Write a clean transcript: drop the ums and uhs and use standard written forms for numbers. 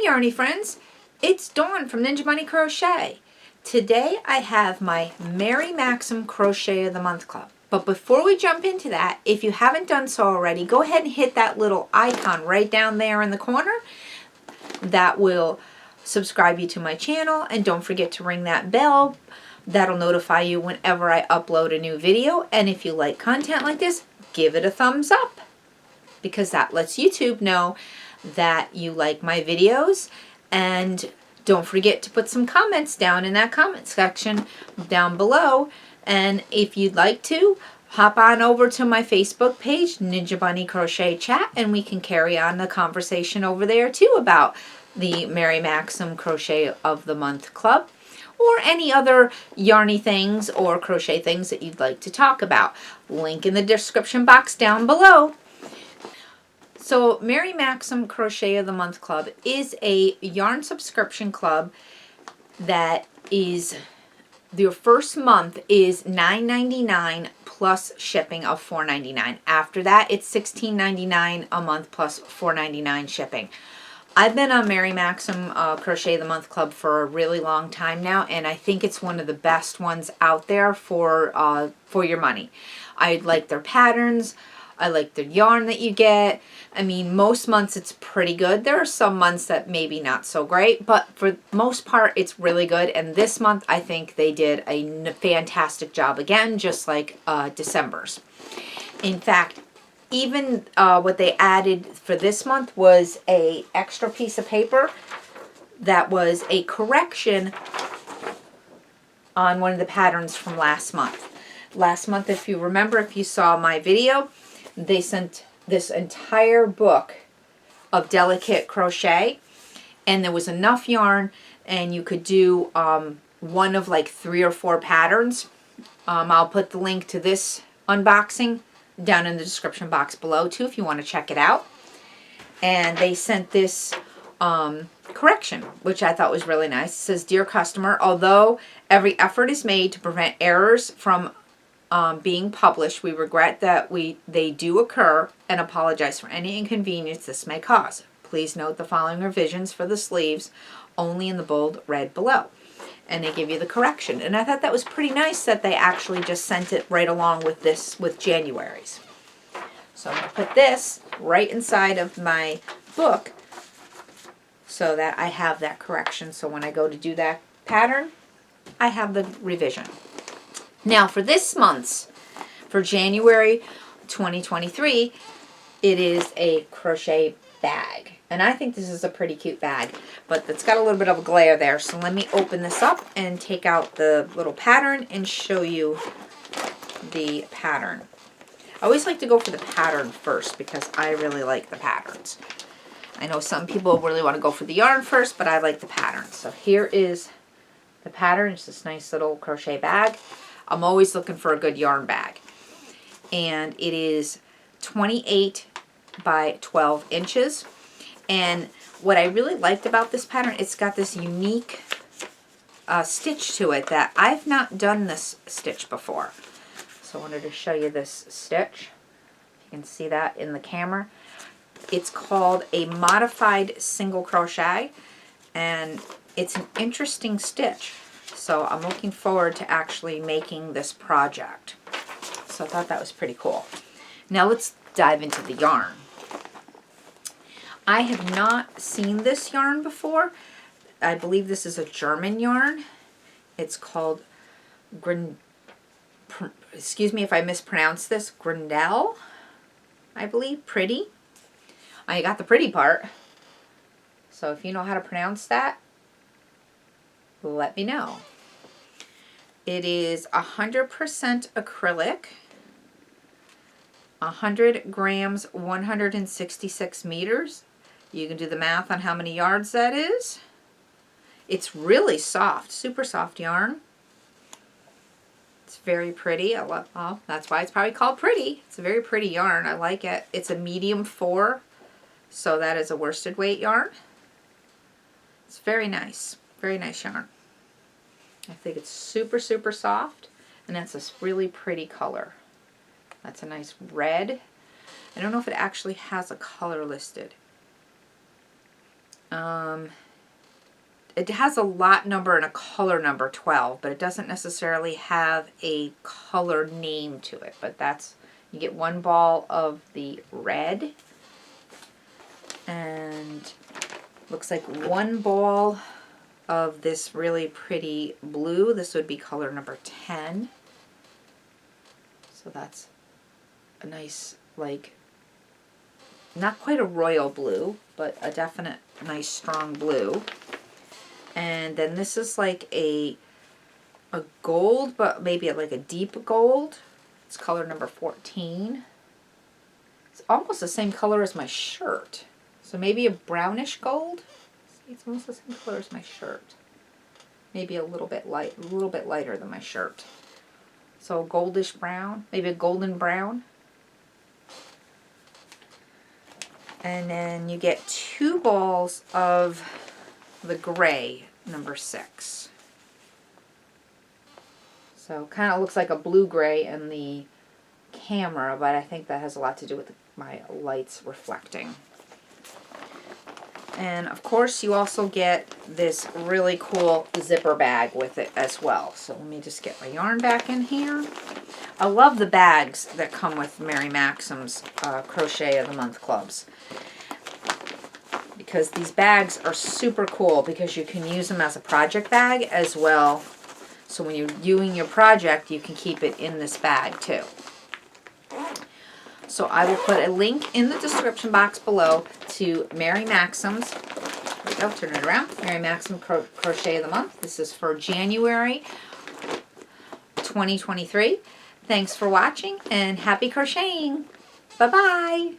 Hi Yarny friends, it's Dawn from Ninja Bunny Crochet. Today I have my Mary Maxim Crochet of the Month Club. But before we jump into that, if you haven't done so already, go ahead and hit that little icon right down there in the corner. That will subscribe you to my channel, and don't forget to ring that bell. That'll notify you whenever I upload a new video. And if you like content like this, give it a thumbs up, because that lets YouTube know that you like my videos. And don't forget to put some comments down in that comment section down below. And if you'd like to, hop on over to my Facebook page, Ninja Bunny Crochet Chat, and we can carry on the conversation over there too about the Mary Maxim Crochet of the Month Club, or any other yarny things or crochet things that you'd like to talk about. Link in the description box down below. So Mary Maxim Crochet of the Month Club is a yarn subscription club that is, your first month is $9.99 plus shipping of $4.99. After that, it's $16.99 a month plus $4.99 shipping. I've been on Mary Maxim Crochet of the Month Club for a really long time now, and I think it's one of the best ones out there for your money. I like their patterns. I like the yarn that you get. I mean, most months it's pretty good. There are some months that maybe not so great, but for the most part, it's really good. And this month, I think they did a fantastic job again, just like December's. In fact, even what they added for this month was a extra piece of paper that was a correction on one of the patterns from last month. Last month, if you remember, if you saw my video, they sent this entire book of delicate crochet, and there was enough yarn, and you could do one of like 3 or 4 patterns. I'll put the link to this unboxing down in the description box below too if you want to check it out. And they sent this correction, which I thought was really nice. It says, "Dear customer, although every effort is made to prevent errors from being published, we regret that they do occur and apologize for any inconvenience this may cause. Please note the following revisions for the sleeves only in the bold red below." And they give you the correction. And I thought that was pretty nice that they actually just sent it right along with this, with January's. So I'm going to put this right inside of my book so that I have that correction. So when I go to do that pattern, I have the revision. Now for this month's, for January 2023, it is a crochet bag. And I think this is a pretty cute bag, but it's got a little bit of a glare there. So let me open this up and take out the little pattern and show you the pattern. I always like to go for the pattern first because I really like the patterns. I know some people really want to go for the yarn first, but I like the pattern. So here is the pattern. It's this nice little crochet bag. I'm always looking for a good yarn bag. And it is 28 by 12 inches. And what I really liked about this pattern, it's got this unique stitch to it that I've not done this stitch before. So I wanted to show you this stitch. You can see that in the camera. It's called a modified single crochet, and it's an interesting stitch. So I'm looking forward to actually making this project. So I thought that was pretty cool. Now let's dive into the yarn. I have not seen this yarn before. I believe this is a German yarn. It's called, excuse me if I mispronounce this, Grindel, I believe. Pretty. I got the pretty part. So if you know how to pronounce that, let me know. It is 100% acrylic, 100 grams, 166 meters. You can do the math on how many yards that is. It's really soft, super soft yarn. It's very pretty. I love, well, that's why it's probably called pretty. It's a very pretty yarn. I like it. It's a medium 4, so that is a worsted weight yarn. It's very nice yarn. I think it's super, super soft, and that's this really pretty color. That's a nice red. I don't know if it actually has a color listed. It has a lot number and a color number 12, but it doesn't necessarily have a color name to it. But that's, you get one ball of the red, and looks like one ball of this really pretty blue. This would be color number 10. So that's a nice, like, not quite a royal blue, but a definite nice strong blue. And then this is like a gold, but maybe like a deep gold. It's color number 14. It's almost the same color as my shirt. So maybe a brownish gold. See, it's almost the same color as my shirt. Maybe a little bit lighter than my shirt. So goldish brown, maybe a golden brown. And then you get 2 balls of the gray, number 6. So kind of looks like a blue-gray in the camera, but I think that has a lot to do with my lights reflecting. And of course you also get this really cool zipper bag with it as well. So let me just get my yarn back in here. I love the bags that come with Mary Maxim's Crochet of the Month clubs, because these bags are super cool because you can use them as a project bag as well. So when you're doing your project, you can keep it in this bag too. So I will put a link in the description box below to Mary Maxim's, there we go, turn it around, Mary Maxim Crochet of the Month. This is for January 2023. Thanks for watching and happy crocheting. Bye-bye.